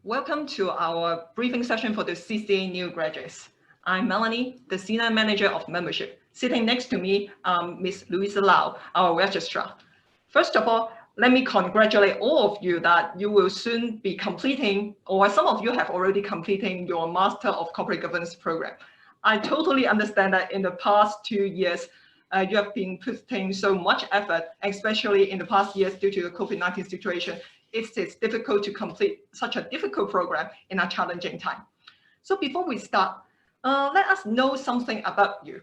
Welcome to our briefing session for the CCA new graduates. I'm Melanie, the Senior Manager of Membership. Sitting next to me, Ms. Louisa Lau, our registrar. First of all, let me congratulate all of you that you will soon be completing, or some of you have already completing your Master of Corporate Governance program. I totally understand that in the past 2 years, you have been putting so much effort, especially in the past years due to the COVID-19 situation. It's difficult to complete such a difficult program in a challenging time. So before we start, let us know something about you.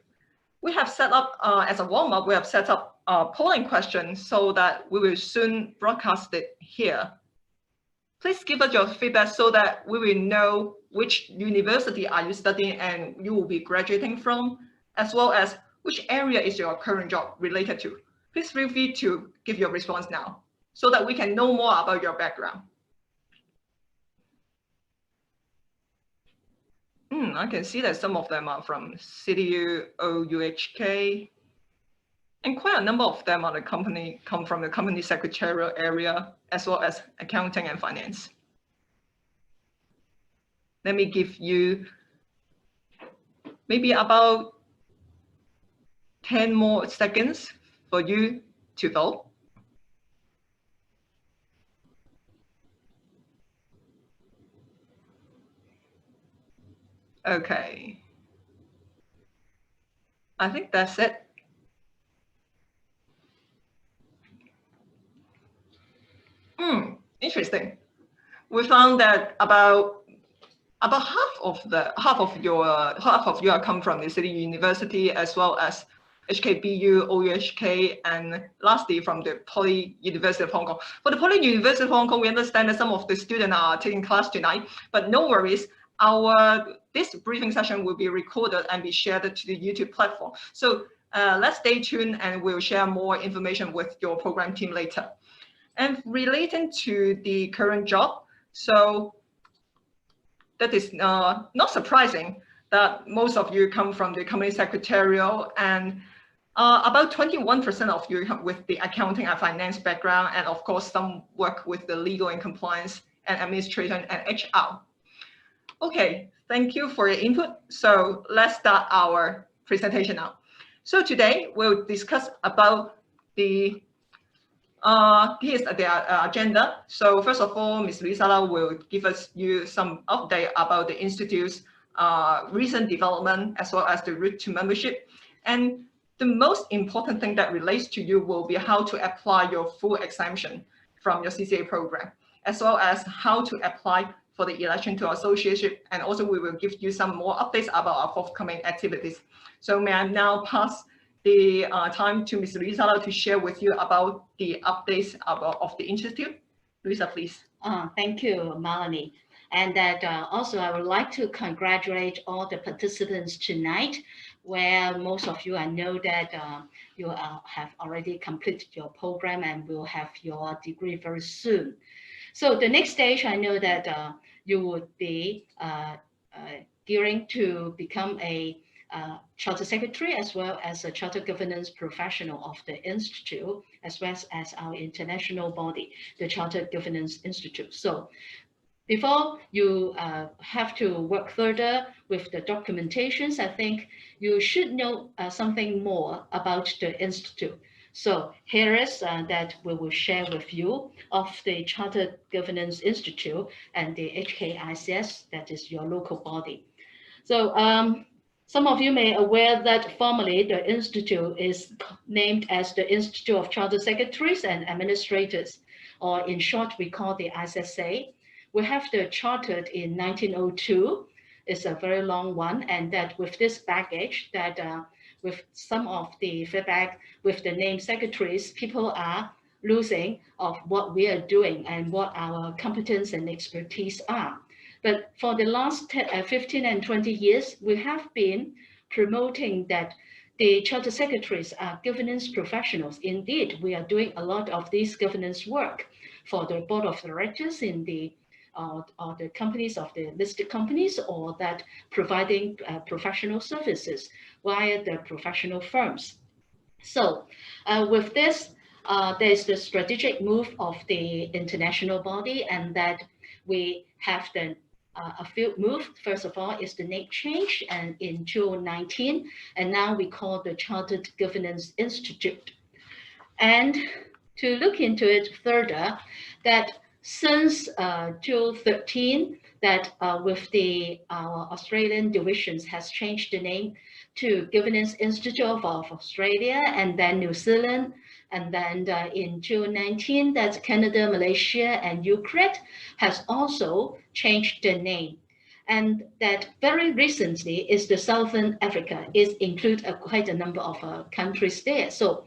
We have set up, as a warm-up, we have set up polling questions so that we will soon broadcast it here. Please give us your feedback so that we will know which university are you studying and you will be graduating from, as well as which area is your current job related to. Please feel free to give your response now, so that we can know more about your background. I can see that some of them are from CDU, OUHK, and quite a number of them are come from the company secretarial area, as well as accounting and finance. Let me give you maybe about 10 more seconds for you to vote. Okay, I think that's it. Interesting. We found that about half of you are come from the City University, as well as HKBU, OUHK, and lastly from the Poly University of Hong Kong. For the Poly University of Hong Kong, we understand that some of the students are taking class tonight, but no worries. This briefing session will be recorded and be shared to the YouTube platform. So let's stay tuned and we'll share more information with your program team later. And relating to the current job, so that is not surprising that most of you come from the company secretarial, and about 21% of you with the accounting and finance background, and of course some work with the legal and compliance and administration and HR. Okay, thank you for your input. So let's start our presentation now. So today we'll discuss about the here's the agenda. So first of all, Ms. Lisa Lau will give you some update about the Institute's recent development, as well as the route to membership. And the most important thing that relates to you will be how to apply your full exemption from your CCA program, as well as how to apply for the election to associateship. And also we will give you some more updates about our forthcoming activities. So may I now pass the time to Ms. Louisa Lau to share with you about the updates of the Institute. Louisa, please. Thank you, Melanie. And that also I would like to congratulate all the participants tonight, where most of you I know that you have already completed your program and will have your degree very soon. So the next stage, I know that you would be gearing to become a charter secretary, as well as a charter governance professional of the Institute, as well as our international body, the Charter Governance Institute. So before you have to work further with the documentations, I think you should know something more about the Institute. So here is that we will share with you of the Charter Governance Institute and the HKICS, that is your local body. So some of you may be aware that formally the Institute is named as the Institute of Charter Secretaries and Administrators, or in short, we call the ISSA. We have the chartered in 1902. It's a very long one, and that with this baggage, that with some of the feedback with the name secretaries, people are losing of what we are doing and what our competence and expertise are. But for the last 15 and 20 years, we have been promoting that the charter secretaries are governance professionals. Indeed, we are doing a lot of this governance work for the board of directors in the the companies of the listed companies, or that providing professional services via the professional firms. So with this, there's the strategic move of the international body, and that we have the a few moves. First of all is the name change, and in 2019, and now we call the Chartered Governance Institute. And to look into it further, that since 2013, that with the Australian divisions has changed the name to Governance Institute of Australia, and then New Zealand, and then in 2019, that Canada, Malaysia, and Ukraine has also changed the name. And that very recently is the Southern Africa, is include quite a number of countries there. So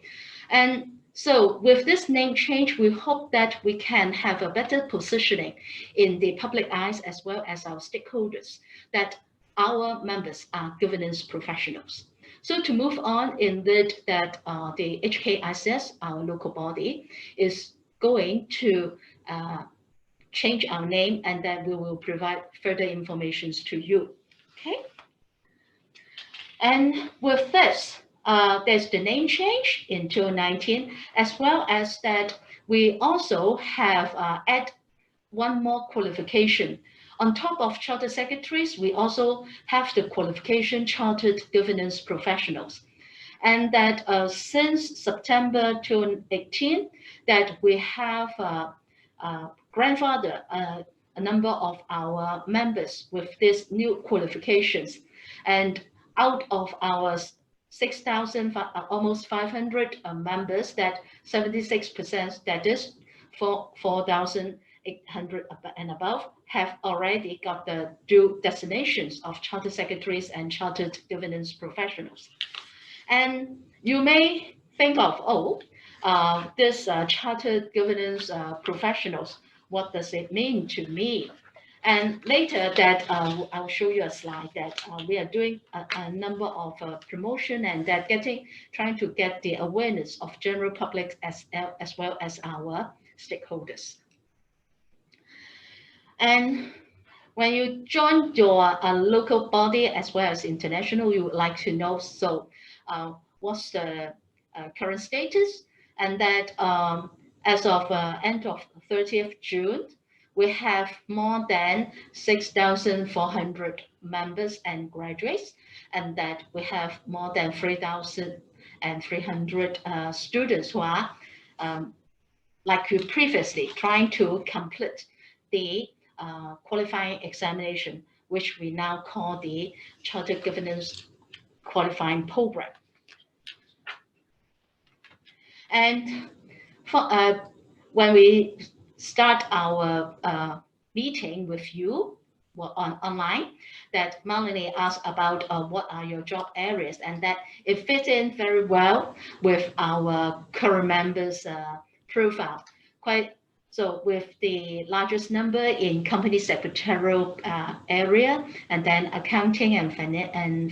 with this name change, we hope that we can have a better positioning in the public eyes as well as our stakeholders, that our members are governance professionals. So to move on in that the HKICS, our local body, is going to change our name, and then we will provide further information to you. Okay. And with this, there's the name change in 2019, as well as that we also have add one more qualification. On top of chartered secretaries, we also have the qualification chartered governance professionals. And that since September 2018, that we have grandfather a number of our members with these new qualifications. And out of our 6,000, almost 500 members, that 76%, that is 4,800 and above, have already got the dual designations of chartered secretaries and chartered governance professionals. And you may think of, this chartered governance professionals, what does it mean to me? And later that I'll show you a slide that we are doing a number of promotion, and that trying to get the awareness of general public as well as our stakeholders. And when you join your local body as well as international, you would like to know, so what's the current status? And that as of end of 30th June, we have more than 6,400 members and graduates, and that we have more than 3,300 students who are, like you previously, trying to complete the qualifying examination, which we now call the Chartered Governance Qualifying Program. And for, when we start our meeting with you online, that Melanie asked about what are your job areas, and that it fits in very well with our current members' profile. So with the largest number in company secretarial area, and then accounting and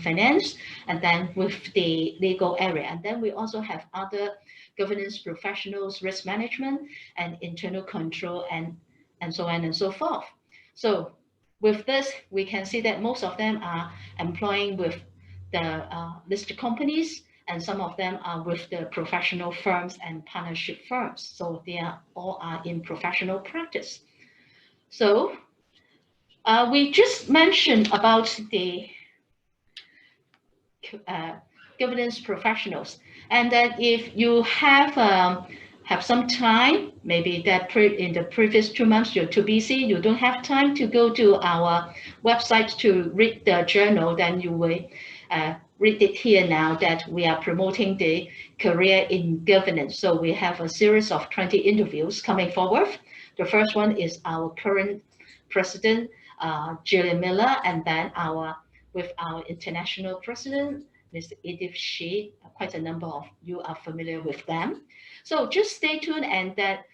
finance, and then with the legal area. And then we also have other governance professionals, risk management, and internal control, and so on and so forth. So with this, we can see that most of them are employing with the listed companies, and some of them are with the professional firms and partnership firms. So they are all in professional practice. So we just mentioned about the governance professionals, and that if you have some time, maybe that in the previous 2 months you're too busy, you don't have time to go to our website to read the journal, then you will read it here now, that we are promoting the career in governance. So we have a series of 20 interviews coming forward. The first one is our current president, Gillian Miller, and then with our international president, Mr. Edith Shi. Quite a number of you are familiar with them. So just stay tuned and that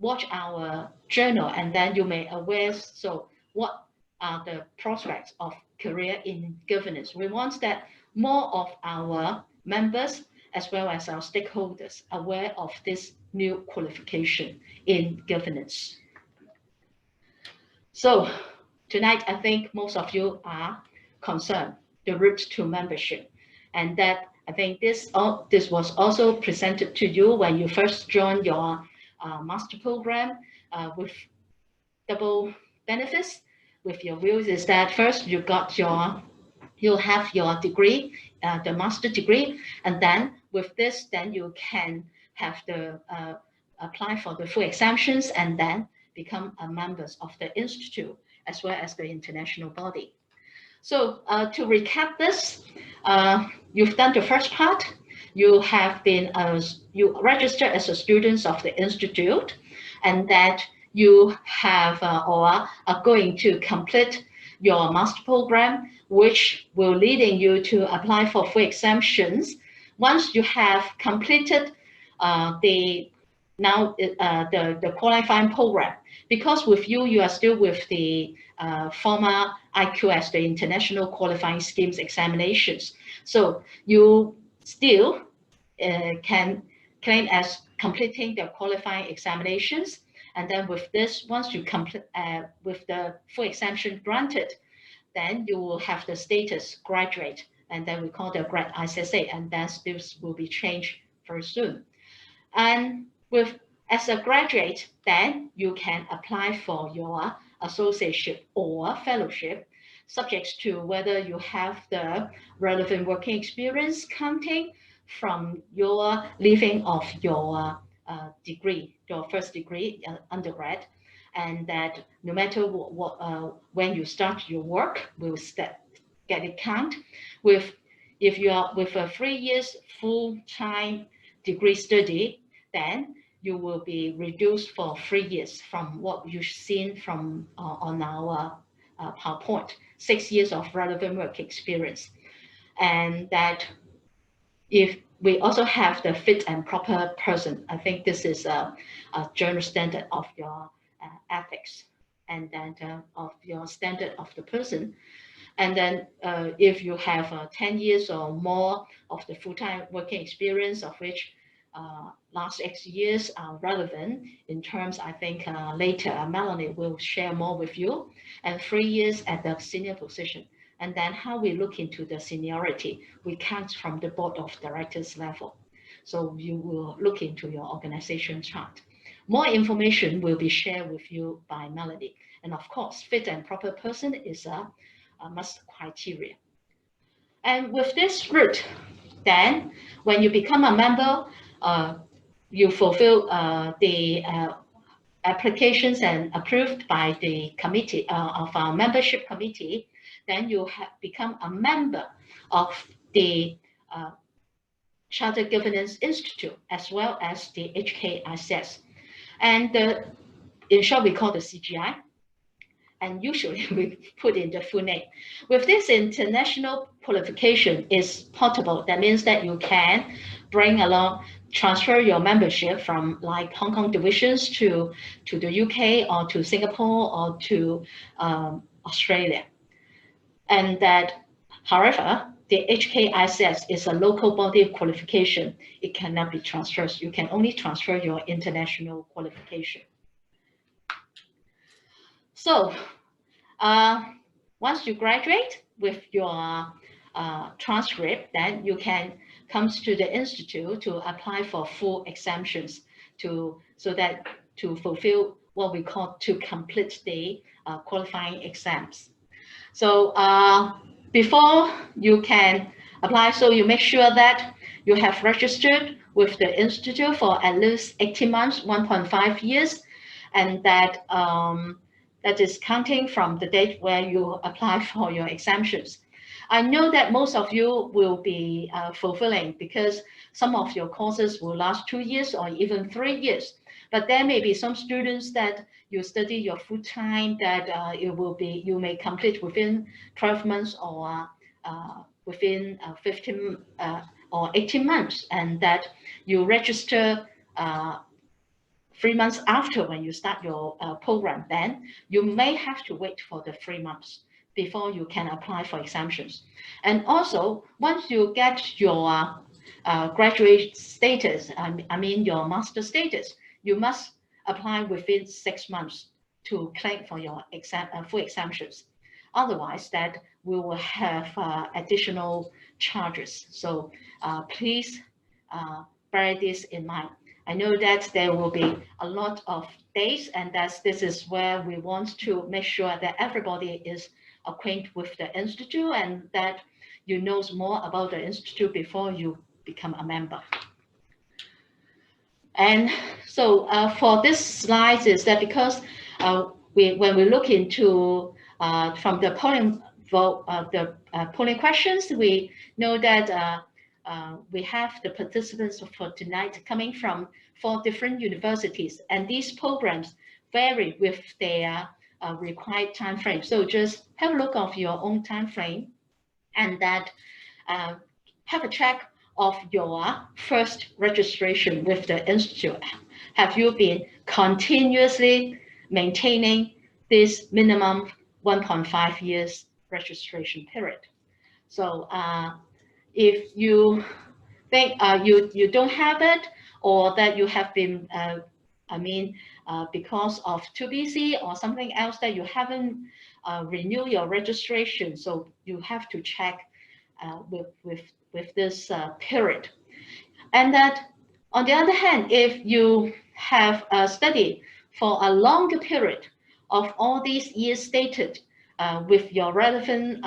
watch our journal, and then you may aware, so what are the prospects of career in governance. We want that more of our members as well as our stakeholders aware of this new qualification in governance. So tonight, I think most of you are concerned the route to membership, and that I think this was also presented to you when you first joined your master program with double benefits. With your views is that first you'll have your degree, the master degree, and then with this, then you can have the apply for the full exemptions and then become a members of the institute as well as the international body. So to recap this, you've done the first part. You have been you registered as a student of the institute, and that you have or are going to complete your master program, which will leading you to apply for full exemptions. Once you have completed the qualifying program, because with you are still with the former IQS, the International Qualifying Schemes examinations. So you still can claim as completing the qualifying examinations. And then with this, once you complete with the full exemption granted, then you will have the status graduate, and then we call the grad ICSA, and then this will be changed very soon. And as a graduate, then you can apply for your associateship or fellowship, subject to whether you have the relevant working experience counting from your leaving of your degree, your first degree, undergrad, and that no matter when you start your work, we'll get it count. If you are with a 3 years full-time degree study, then you will be reduced for 3 years from what you've seen from on our PowerPoint, 6 years of relevant work experience. And that if we also have the fit and proper person, I think this is a general standard of your ethics and then of your standard of the person. And then if you have 10 years or more of the full-time working experience, of which last 6 years are relevant in terms, I think later Melanie will share more with you, and 3 years at the senior position. And then how we look into the seniority, we count from the board of directors level. So you will look into your organization chart. More information will be shared with you by Melanie. And of course, fit and proper person is a must criteria. And with this route, then when you become a member, you fulfill the applications and approved by the committee of our membership committee, then you have become a member of the Charter Governance Institute as well as the HKICS. And in short, we call the CGI. And usually we put in the full name. With this international qualification is portable. That means that you can bring along, transfer your membership from like Hong Kong divisions to the UK or to Singapore or to Australia. And that, however, the HKICS is a local body of qualification. It cannot be transferred. You can only transfer your international qualification. So once you graduate with your transcript, then you can come to the institute to apply for full exemptions to fulfill what we call to complete the qualifying exams. So before you can apply, so you make sure that you have registered with the institute for at least 18 months, 1.5 years, and that that is counting from the date where you apply for your exemptions. I know that most of you will be fulfilling because some of your courses will last 2 years or even 3 years. But there may be some students that you study your full time that you may complete within 12 months or within 15 or 18 months, and that you register 3 months after when you start your program. Then you may have to wait for the 3 months before you can apply for exemptions. And also, once you get your graduate status, I mean your master status, you must apply within 6 months to claim for your full exemptions. Otherwise, that we will have additional charges. So please bear this in mind. I know that there will be a lot of days, and this is where we want to make sure that everybody is acquainted with the institute and that you know more about the institute before you become a member. And so for this slide is that because when we look into from the polling vote, polling questions, we know that we have the participants for tonight coming from 4 different universities, and these programs vary with their required time frame. So just have a look of your own time frame, and that have a check of your first registration with the institute. Have you been continuously maintaining this minimum 1.5 years registration period? So if you think you don't have it, or that you have been, because of too busy or something else that you haven't renewed your registration, so you have to check with this period. And that, on the other hand, if you have studied for a longer period of all these years stated with your relevant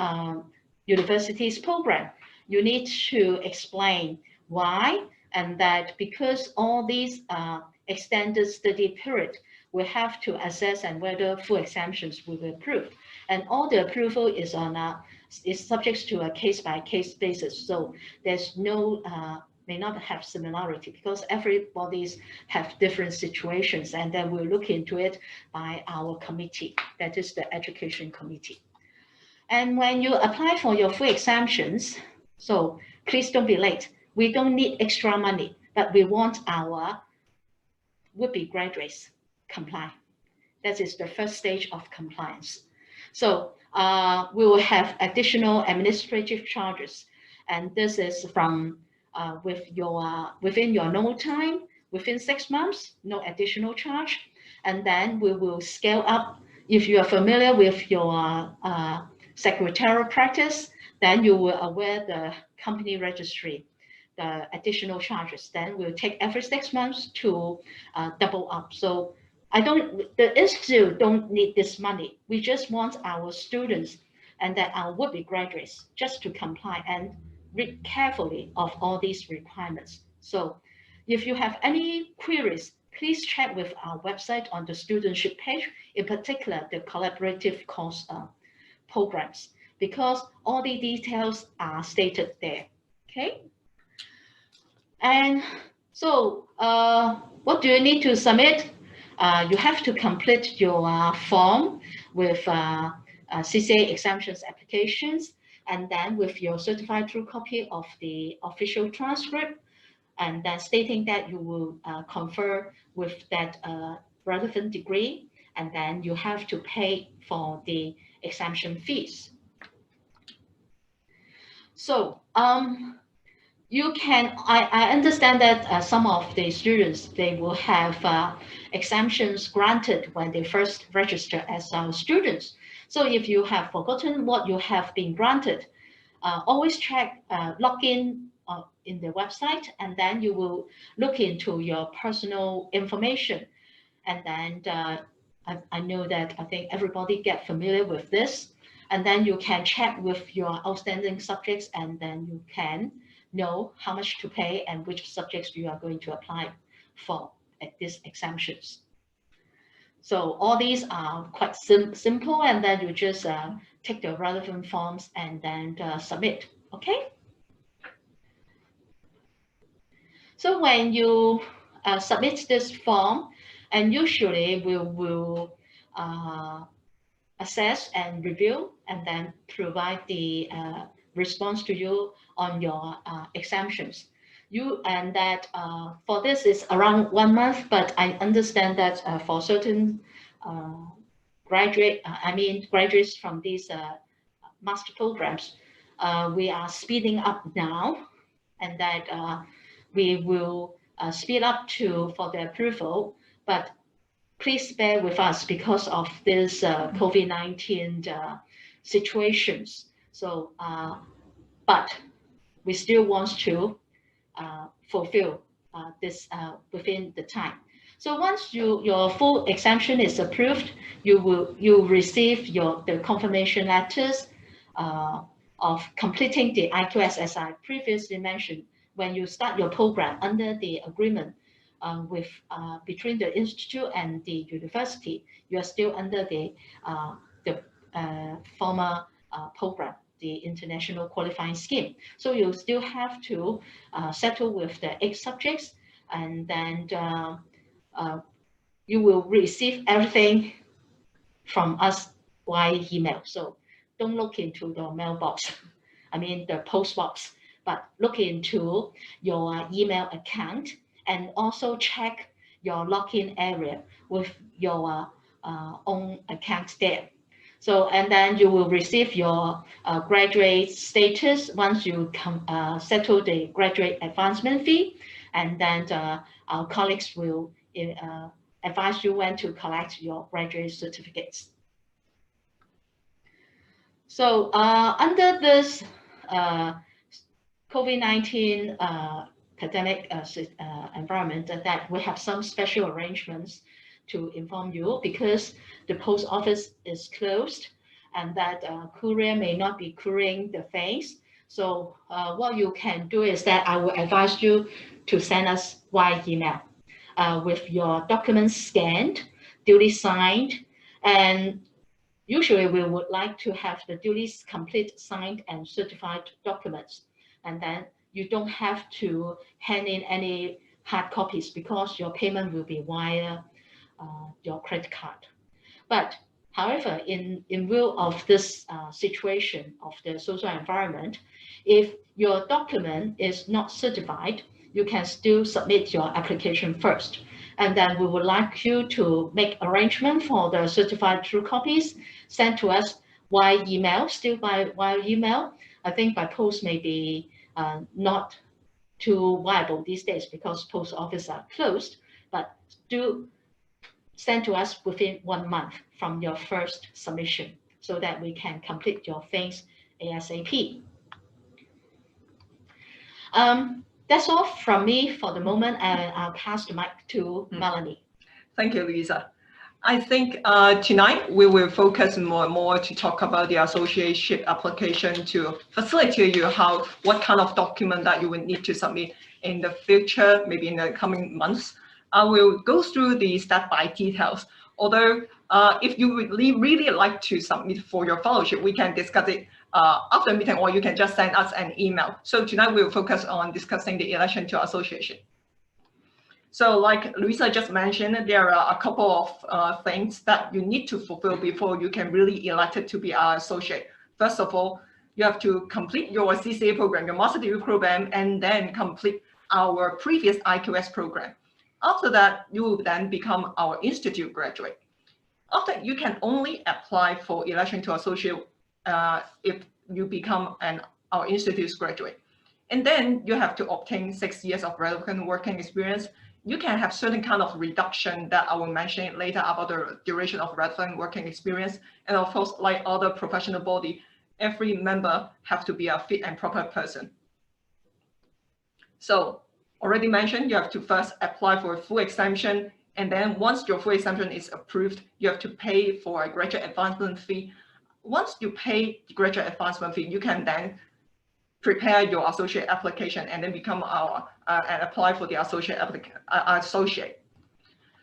university's program, you need to explain why, and that because all these extended study period, we have to assess and whether full exemptions will be approved. And all the approval is is subject to a case-by-case basis. So there's no, may not have similarity because everybody's have different situations, and then we'll look into it by our committee, that is the education committee. And when you apply for your full exemptions, so please don't be late. We don't need extra money, but we want our would-be graduates comply. That is the first stage of compliance. So we will have additional administrative charges, and this is from within your normal time, within 6 months, no additional charge, and then we will scale up. If you are familiar with your secretarial practice, then you will aware the company registry, the additional charges. Then we'll take every 6 months to double up. So the institute don't need this money. We just want our students and that our would-be graduates just to comply and read carefully of all these requirements. So if you have any queries, please check with our website on the Studentship page, in particular the collaborative course programs, because all the details are stated there, okay? And so what do you need to submit? You have to complete your form with CCA exemptions applications, and then with your certified true copy of the official transcript, and then stating that you will confer with that relevant degree, and then you have to pay for the exemption fees. So you can, I understand that some of the students, they will have exemptions granted when they first register as students. So if you have forgotten what you have been granted, always check, log in the website, and then you will look into your personal information. And then I know that I think everybody get familiar with this. And then you can check with your outstanding subjects, and then you can know how much to pay and which subjects you are going to apply for at these exemptions. So all these are quite simple, and then you just take the relevant forms and then submit, okay? So when you submit this form, and usually we will assess and review, and then provide the response to you on your exemptions. For this is around 1 month, but I understand that for certain graduates from these master programs, we are speeding up now, and that we will speed up for the approval, but please bear with us because of this COVID-19 situations. So, but we still want to fulfill this within the time. So once your full exemption is approved, you receive the confirmation letters of completing the IQS, as I previously mentioned. When you start your program under the agreement between the institute and the university, you are still under the former program, the International Qualifying Scheme. So you still have to settle with the 8 subjects, and then you will receive everything from us via email. So don't look into the mailbox, I mean the post box, but look into your email account and also check your login area with your own account there. So, and then you will receive your graduate status once you settle the graduate advancement fee, and then our colleagues will advise you when to collect your graduate certificates. So under this COVID-19 pandemic environment, that we have some special arrangements to inform you, because the post office is closed and that courier may not be couriering the things. So what you can do is that I will advise you to send us via email with your documents scanned, duly signed, and usually we would like to have the duly complete, signed, and certified documents. And then you don't have to hand in any hard copies because your payment will be via your credit card. But however, in view of this situation of the social environment, if your document is not certified, you can still submit your application first. And then we would like you to make arrangement for the certified true copies sent to us via email, still via email. I think by post may be not too viable these days because post offices are closed, but do send to us within 1 month from your first submission so that we can complete your things ASAP. That's all from me for the moment, and I'll pass the mic to Melanie. Thank you, Lisa. I think tonight we will focus more and more to talk about the associateship application to facilitate you what kind of document that you will need to submit in the future, maybe in the coming months. I will go through the step-by details. Although if you would really like to submit for your fellowship, we can discuss it after the meeting, or you can just send us an email. So tonight we'll focus on discussing the election to association. So like Luisa just mentioned, there are a couple of things that you need to fulfill before you can really elect it to be our associate. First of all, you have to complete your CCA program, your master degree program, and then complete our previous IQS program. After that, you will then become our institute graduate. After, you can only apply for election to associate if you become our institute's graduate. And then you have to obtain 6 years of relevant working experience. You can have certain kind of reduction that I will mention later about the duration of relevant working experience. And of course, like other professional body, every member have to be a fit and proper person. So already mentioned, you have to first apply for a full exemption. And then once your full exemption is approved, you have to pay for a graduate advancement fee. Once you pay the graduate advancement fee, you can then prepare your associate application and then become and apply for the associate.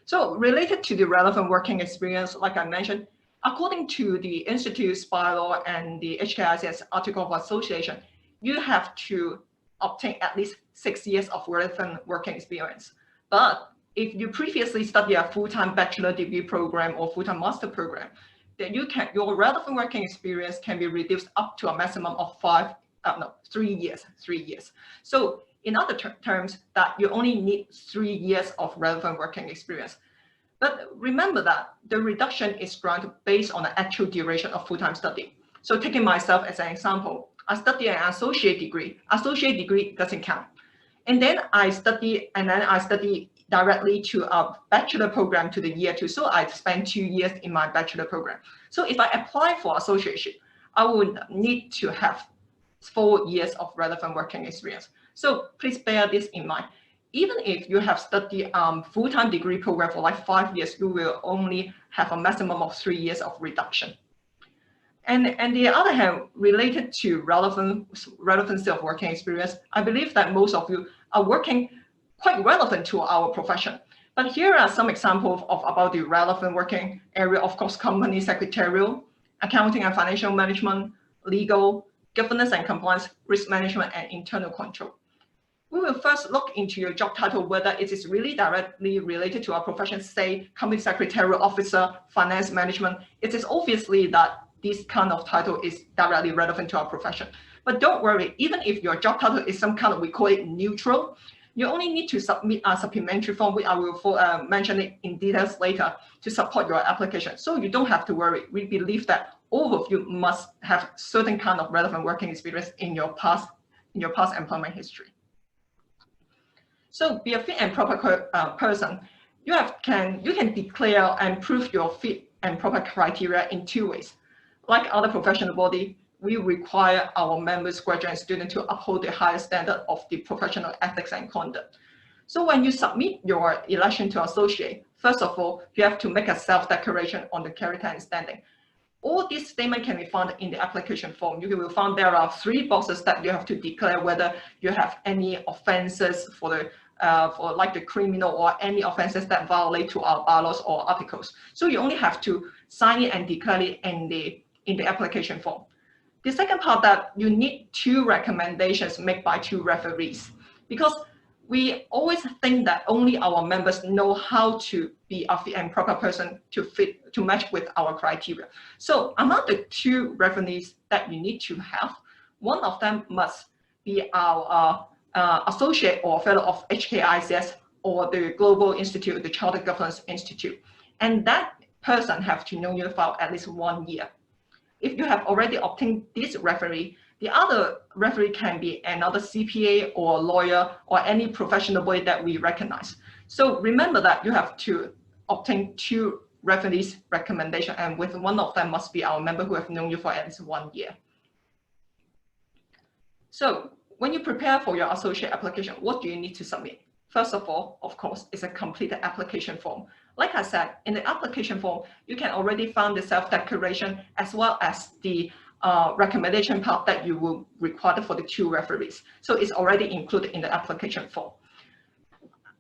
So related to the relevant working experience, like I mentioned, according to the Institute's bylaw and the HKICS Article of Association, you have to obtain at least 6 years of relevant working experience. But if you previously studied a full-time bachelor degree program or full-time master program, then your relevant working experience can be reduced up to a maximum of 3 years. So in other terms, that you only need 3 years of relevant working experience. But remember that the reduction is granted based on the actual duration of full-time study. So taking myself as an example, I study an associate degree. Associate degree doesn't count. And then I study directly to a bachelor program to the year 2. So I spent 2 years in my bachelor program. So if I apply for associateship, I would need to have 4 years of relevant working experience. So please bear this in mind. Even if you have studied full-time degree program for like 5 years, you will only have a maximum of 3 years of reduction. And the other hand, related to relevancy of working experience, I believe that most of you are working quite relevant to our profession. But here are some examples of about the relevant working area. Of course, company secretarial, accounting and financial management, legal, governance and compliance, risk management, and internal control. We will first look into your job title, whether it is really directly related to our profession, say company secretarial officer, finance management. It is obviously that this kind of title is directly relevant to our profession. But don't worry, even if your job title is some kind of, we call it neutral, you only need to submit a supplementary form, which I will mention it in details later, to support your application. So you don't have to worry. We believe that all of you must have certain kind of relevant working experience in your past employment history. So be a fit and proper person. You can declare and prove your fit and proper criteria in 2 ways. Like other professional body, we require our members, graduate and students to uphold the highest standard of the professional ethics and conduct. So when you submit your election to associate, first of all, you have to make a self-declaration on the character and standing. All these statements can be found in the application form. You will find there are 3 boxes that you have to declare whether you have any offenses for like the criminal or any offenses that violate to our bylaws or articles. So you only have to sign it and declare it in the application form. The second part, that you need 2 recommendations made by 2 referees, because we always think that only our members know how to be a fit and proper person to match with our criteria. So among the 2 referees that you need to have, one of them must be our associate or fellow of HKICS or the Global Institute, the Chartered Governance Institute, and that person have to know you for at least 1 year. If you have already obtained this referee, the other referee can be another CPA or lawyer or any professional body that we recognize. So remember that you have to obtain 2 referees' recommendation, and with one of them must be our member who have known you for at least 1 year. So when you prepare for your associate application, what do you need to submit? First of all, of course, is a completed application form. Like I said, in the application form, you can already find the self-declaration as well as the recommendation part that you will require for the 2 referees. So it's already included in the application form.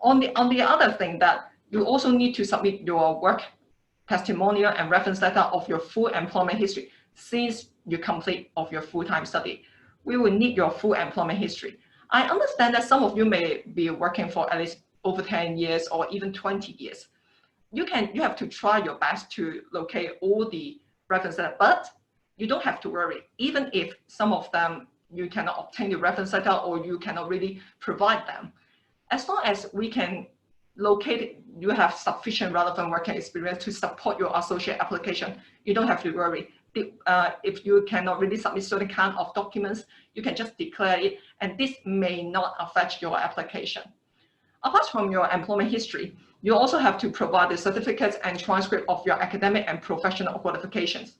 On the other thing, that you also need to submit your work testimonial and reference letter of your full employment history since you complete of your full-time study. We will need your full employment history. I understand that some of you may be working for at least over 10 years or even 20 years. You have to try your best to locate all the reference letter, but you don't have to worry. Even if some of them you cannot obtain the reference letter or you cannot really provide them, as long as we can locate it, you have sufficient relevant working experience to support your associate application, you don't have to worry. If you cannot really submit certain kind of documents, you can just declare it, and this may not affect your application. Apart from your employment history, you also have to provide the certificates and transcript of your academic and professional qualifications.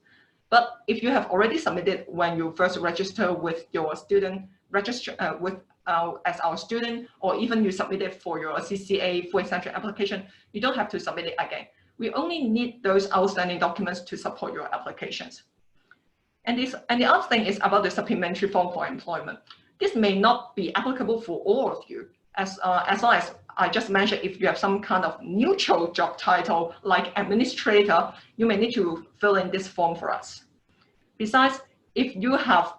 But if you have already submitted when you first register with your student as our student, or even you submitted for your CCA full exemption application, you don't have to submit it again. We only need those outstanding documents to support your applications. And the other thing is about the supplementary form for employment. This may not be applicable for all of you, as long as I just mentioned, if you have some kind of neutral job title like administrator, you may need to fill in this form for us. Besides, if you have,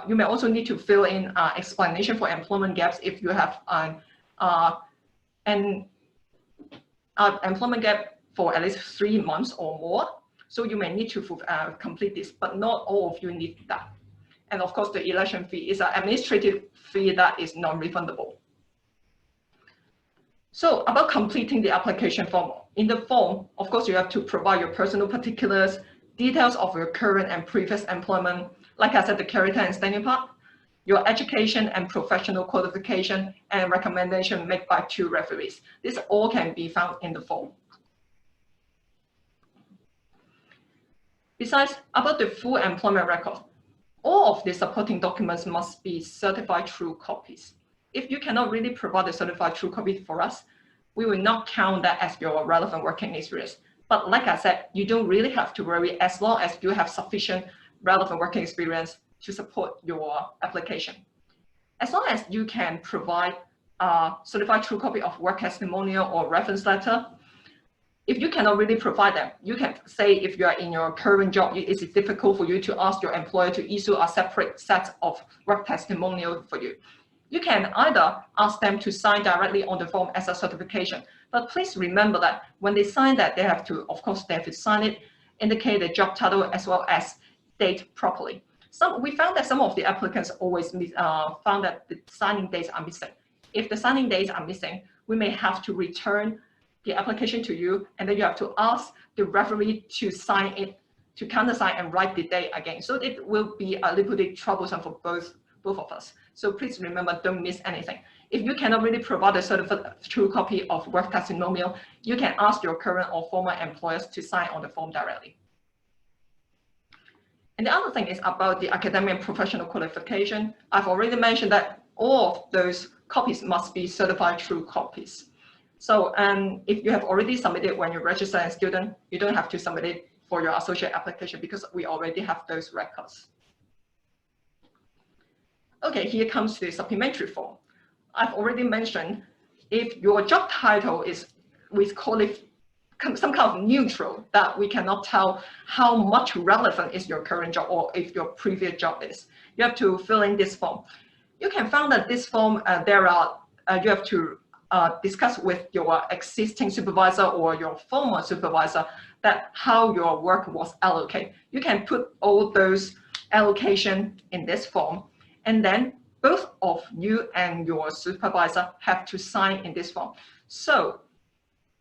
you may also need to fill in explanation for employment gaps if you have an employment gap for at least 3 months or more. So you may need to complete this, but not all of you need that. And of course, the election fee is an administrative fee that is non-refundable. So about completing the application form. In the form, of course, you have to provide your personal particulars, details of your current and previous employment, like I said, the character and standing part, your education and professional qualification, and recommendation made by 2 referees. This all can be found in the form. Besides, about the full employment record, all of the supporting documents must be certified true copies. If you cannot really provide a certified true copy for us, we will not count that as your relevant working experience. But like I said, you don't really have to worry as long as you have sufficient relevant working experience to support your application. As long as you can provide a certified true copy of work testimonial or reference letter, if you cannot really provide them, you can say if you are in your current job, it is difficult for you to ask your employer to issue a separate set of work testimonial for you. You can either ask them to sign directly on the form as a certification, but please remember that when they sign that, they have to, of course, they have to sign it, indicate the job title as well as date properly. We found that some of the applicants always found that the signing dates are missing. If the signing dates are missing, we may have to return the application to you, and then you have to ask the referee to sign it, to countersign and write the date again. So it will be a little bit troublesome for both of us. So please remember, don't miss anything. If you cannot really provide a certified true copy of work testimonial, you can ask your current or former employers to sign on the form directly. And the other thing is about the academic and professional qualification. I've already mentioned that all of those copies must be certified true copies. So if you have already submitted when you register as a student, you don't have to submit it for your associate application because we already have those records. Okay, here comes the supplementary form. I've already mentioned if your job title is with some kind of neutral, that we cannot tell how much relevant is your current job or if your previous job is, you have to fill in this form. You can find that this form, you have to discuss with your existing supervisor or your former supervisor that how your work was allocated. You can put all those allocation in this form, and then both of you and your supervisor have to sign in this form. So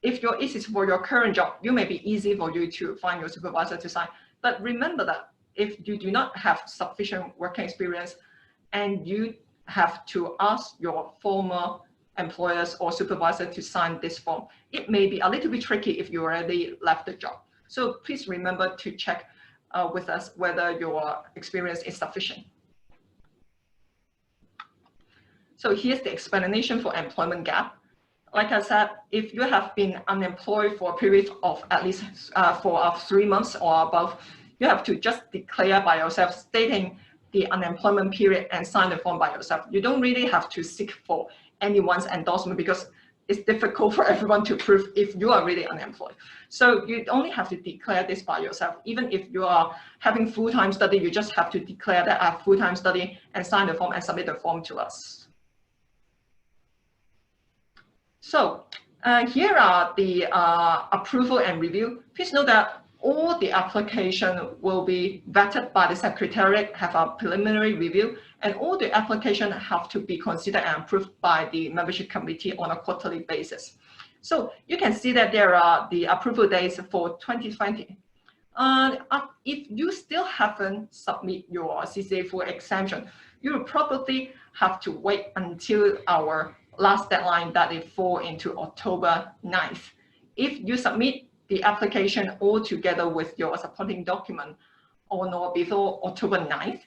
if it is for your current job, it may be easy for you to find your supervisor to sign. But remember that if you do not have sufficient working experience and you have to ask your former employers or supervisor to sign this form, it may be a little bit tricky if you already left the job. So please remember to check with us whether your experience is sufficient. So here's the explanation for employment gap. Like I said, if you have been unemployed for a period of at least for 3 months or above, you have to just declare by yourself, stating the unemployment period and sign the form by yourself. You don't really have to seek for anyone's endorsement because it's difficult for everyone to prove if you are really unemployed. So you only have to declare this by yourself. Even if you are having full-time study, you just have to declare that I have full-time study and sign the form and submit the form to us. So here are the approval and review. Please note that all the application will be vetted by the Secretariat, have a preliminary review, and all the application have to be considered and approved by the membership committee on a quarterly basis. So you can see that there are the approval dates for 2020. If you still haven't submitted your CCA full exemption, you will probably have to wait until our last deadline that it fall into October 9th. If you submit the application all together with your supporting document on or before October 9th,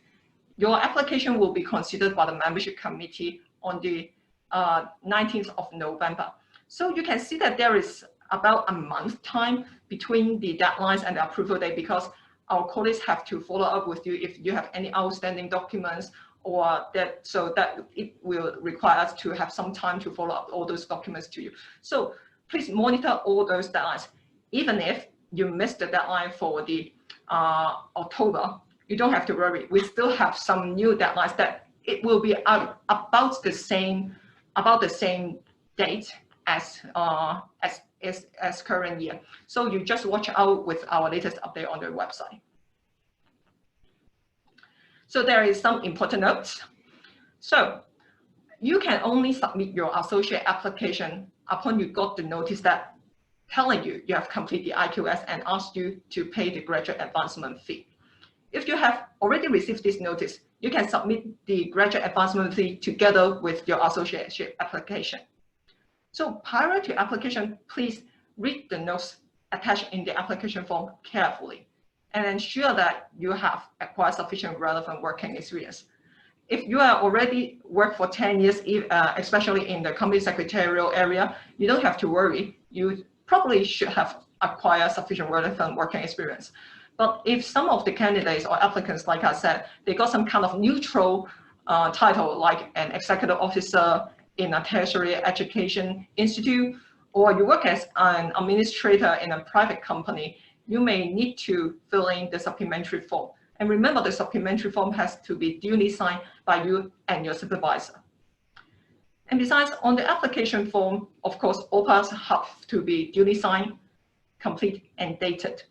your application will be considered by the membership committee on the 19th of November. So you can see that there is about a month time between the deadlines and the approval date because our colleagues have to follow up with you if you have any outstanding documents or so that it will require us to have some time to follow up all those documents to you. So please monitor all those deadlines. Even if you missed the deadline for the October, you don't have to worry. We still have some new deadlines that it will be about the same date as current year. So you just watch out with our latest update on the website. So there is some important notes. So you can only submit your associate application upon you got the notice that telling you have completed the IQS and asked you to pay the graduate advancement fee. If you have already received this notice, you can submit the graduate advancement fee together with your associateship application. So prior to application, please read the notes attached in the application form carefully. and ensure that you have acquired sufficient relevant working experience. If you are already worked for 10 years, especially in the company secretarial area, you don't have to worry. You probably should have acquired sufficient relevant working experience. But if some of the candidates or applicants, like I said, they got some kind of neutral title, like an executive officer in a tertiary education institute, or you work as an administrator in a private company, you may need to fill in the supplementary form. And remember, the supplementary form has to be duly signed by you and your supervisor. And besides, on the application form, of course, all parts have to be duly signed, complete, and dated.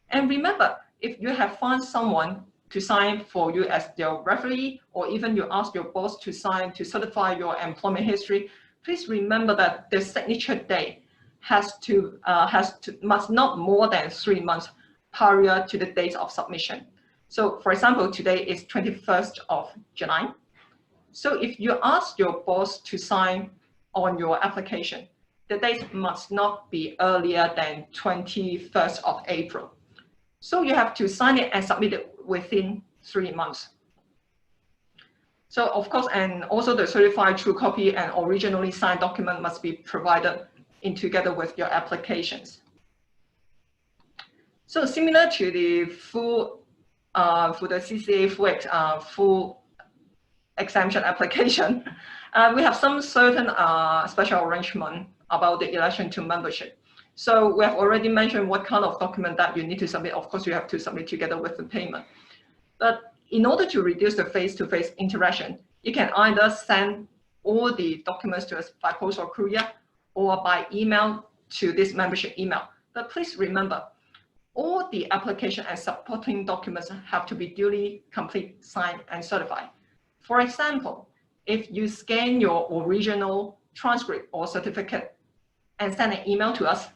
And remember, if you have found someone to sign for you as your referee, or even you ask your boss to sign to certify your employment history, please remember that the signature date must not more than 3 months prior to the date of submission. So for example, today is 21st of July. So if you ask your boss to sign on your application, the date must not be earlier than 21st of April. So you have to sign it and submit it within 3 months. So of course, and also the certified true copy and originally signed document must be provided in together with your applications. So similar to the full, for the CCA full exemption application, we have some certain special arrangement about the election to membership. So we have already mentioned what kind of document that you need to submit. Of course, you have to submit together with the payment. But in order to reduce the face-to-face interaction, you can either send all the documents to us by post or courier, or by email to this membership email. But please remember, all the application and supporting documents have to be duly complete, signed, and certified. For example, if you scan your original transcript or certificate and send an email to us,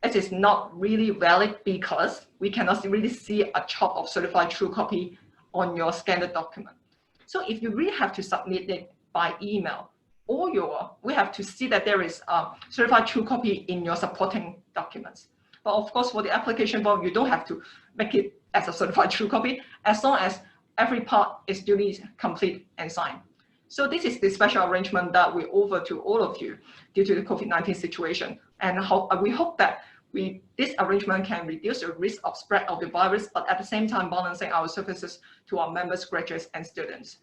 it is not really valid because we cannot really see a chop of certified true copy on your scanned document. So if you really have to submit it by email, we have to see that there is a certified true copy in your supporting documents. But of course, for the application form, you don't have to make it as a certified true copy, as long as every part is duly complete and signed. So this is the special arrangement that we offer to all of you due to the COVID-19 situation. And we hope that this arrangement can reduce the risk of spread of the virus, but at the same time balancing our services to our members, graduates, and students.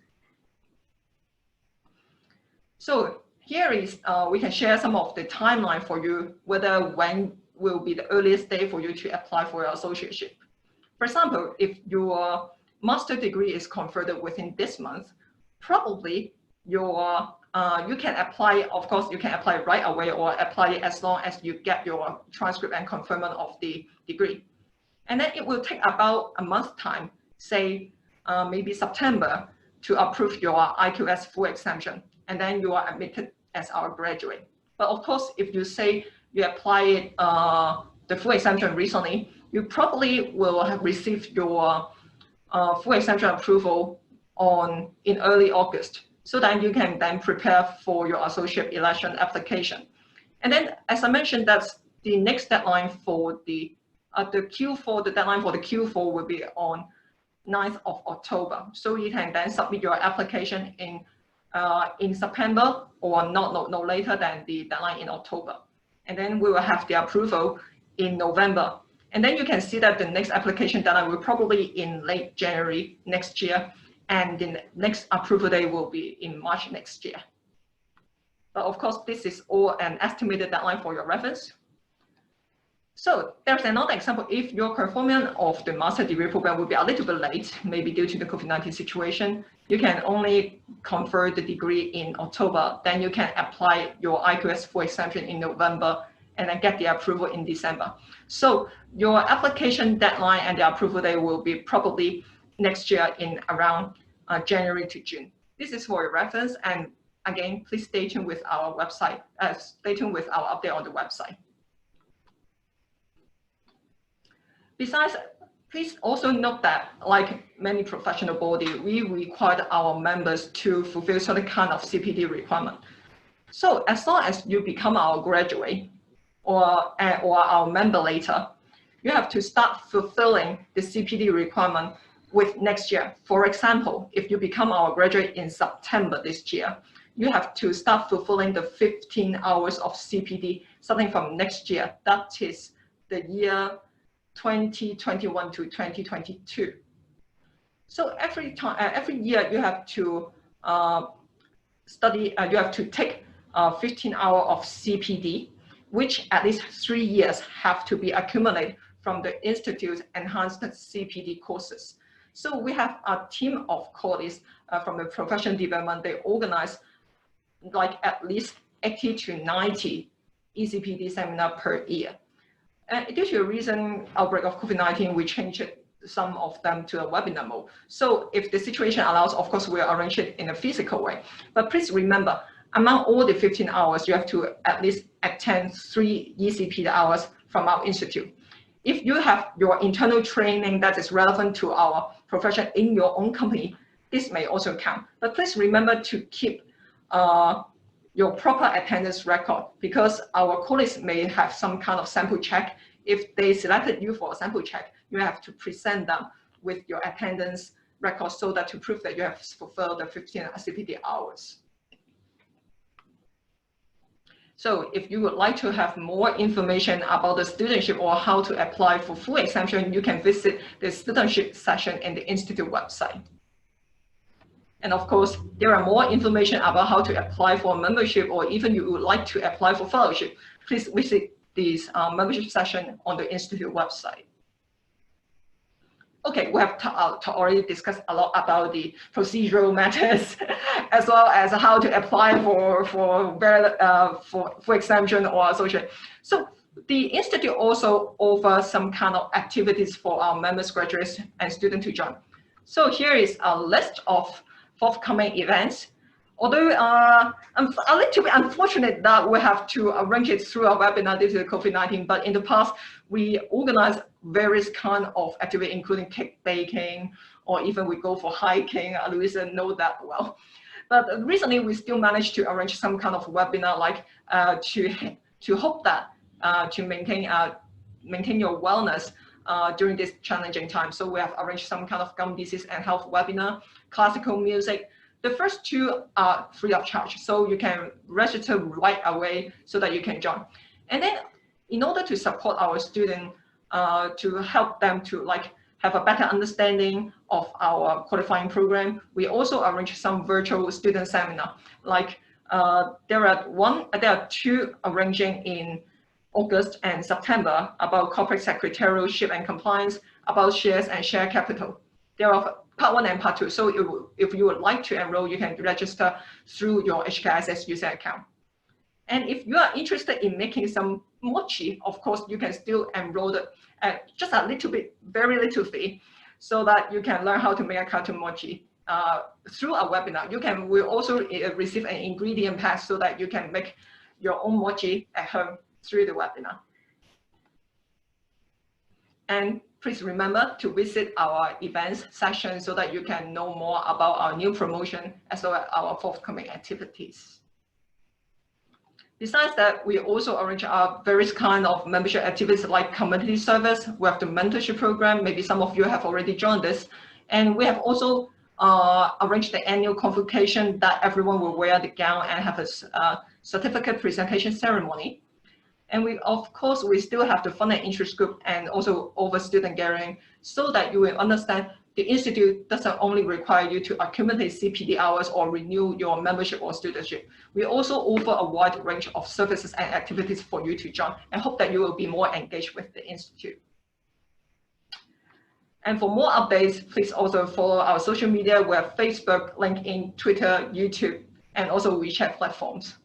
So here is, we can share some of the timeline for you, when will be the earliest day for you to apply for your associateship. For example, if your master degree is conferred within this month, probably you can apply, of course, you can apply right away or apply it as long as you get your transcript and conferment of the degree. And then it will take about a month's time, say maybe September, to approve your HKICS full exemption. And then you are admitted as our graduate. But of course, if you say you apply it, the full exemption recently, you probably will have received your full exemption approval in early August. So then you can then prepare for your associate election application. And then, as I mentioned, that's the next deadline for the Q4. The deadline for the Q4 will be on 9th of October. So you can then submit your application in September or no later than the deadline in October. And then we will have the approval in November. And then you can see that the next application deadline will probably in late January next year. And the next approval day will be in March next year. But of course, this is all an estimated deadline for your reference. So there's another example. If your performance of the master degree program will be a little bit late, maybe due to the COVID-19 situation, you can only confer the degree in October. Then you can apply your HKICS full exemption in November and then get the approval in December. So your application deadline and the approval day will be probably next year in around January to June. This is for your reference, and again, please stay tuned with our website, stay tuned with our update on the website. Besides, please also note that, like many professional bodies, we require our members to fulfill certain kind of CPD requirement. So as long as you become our graduate or our member later, you have to start fulfilling the CPD requirement with next year. For example, if you become our graduate in September this year, you have to start fulfilling the 15 hours of CPD starting from next year. That is the year 2021 to 2022. So every year you have to you have to take 15 hours of CPD, which at least 3 years have to be accumulated from the Institute's enhanced CPD courses. So we have a team of colleagues from the professional development. They organize like at least 80 to 90 ECPD seminar per year. And due to a recent outbreak of COVID-19, we changed some of them to a webinar mode. So if the situation allows, of course, we'll arrange it in a physical way. But please remember, among all the 15 hours, you have to at least attend 3 ECPD hours from our institute. If you have your internal training that is relevant to our profession in your own company, this may also count. But please remember to keep your proper attendance record, because our colleagues may have some kind of sample check. If they selected you for a sample check, you have to present them with your attendance record so that to prove that you have fulfilled the 15 CPD hours. So if you would like to have more information about the studentship or how to apply for full exemption, you can visit the studentship section in the Institute website. And of course, there are more information about how to apply for membership, or even you would like to apply for fellowship, please visit this membership section on the Institute website. Okay, we have already discussed a lot about the procedural matters, as well as how to apply for exemption or associate. So the Institute also offers some kind of activities for our members, graduates, and students to join. So here is a list of forthcoming events. Although I'm a little bit unfortunate that we have to arrange it through a webinar due to COVID-19, but in the past, we organized various kind of activity, including cake baking, or even we go for hiking. Louisa knows that well. But recently, we still managed to arrange some kind of webinar, like to hope that to maintain your wellness during this challenging time. So we have arranged some kind of gum disease and health webinar, classical music. The first 2 are free of charge, so you can register right away so that you can join. And then in order to support our students, to help them to have a better understanding of our qualifying program, we also arrange some virtual student seminar. Like there are 2 arranging in August and September about corporate secretarialship and compliance, about shares and share capital. There are part 1 and part 2. So if you would like to enroll, you can register through your HKICS user account. And if you are interested in making some mochi, of course, you can still enroll at just a little bit, very little fee, so that you can learn how to make a cartoon mochi through a webinar. You will also receive an ingredient pack so that you can make your own mochi at home through the webinar. And please remember to visit our events section so that you can know more about our new promotion as well as our forthcoming activities. Besides that, we also arrange our various kind of membership activities like community service. We have the mentorship program. Maybe some of you have already joined this. And we have also arranged the annual convocation that everyone will wear the gown and have a certificate presentation ceremony. And of course, we still have the fun and interest group and also over student gathering, so that you will understand the Institute doesn't only require you to accumulate CPD hours or renew your membership or studentship. We also offer a wide range of services and activities for you to join, and hope that you will be more engaged with the Institute. And for more updates, please also follow our social media. We have Facebook, LinkedIn, Twitter, YouTube, and also WeChat platforms.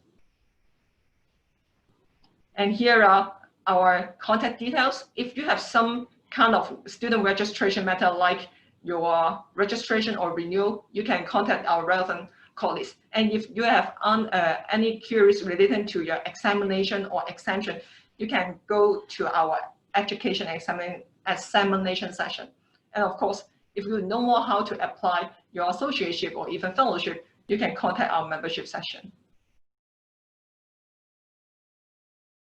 And here are our contact details. If you have some kind of student registration matter like your registration or renewal, you can contact our relevant colleagues. And if you have any queries related to your examination or exemption, you can go to our education examination session. And of course, if you know more how to apply your associateship or even fellowship, you can contact our membership session.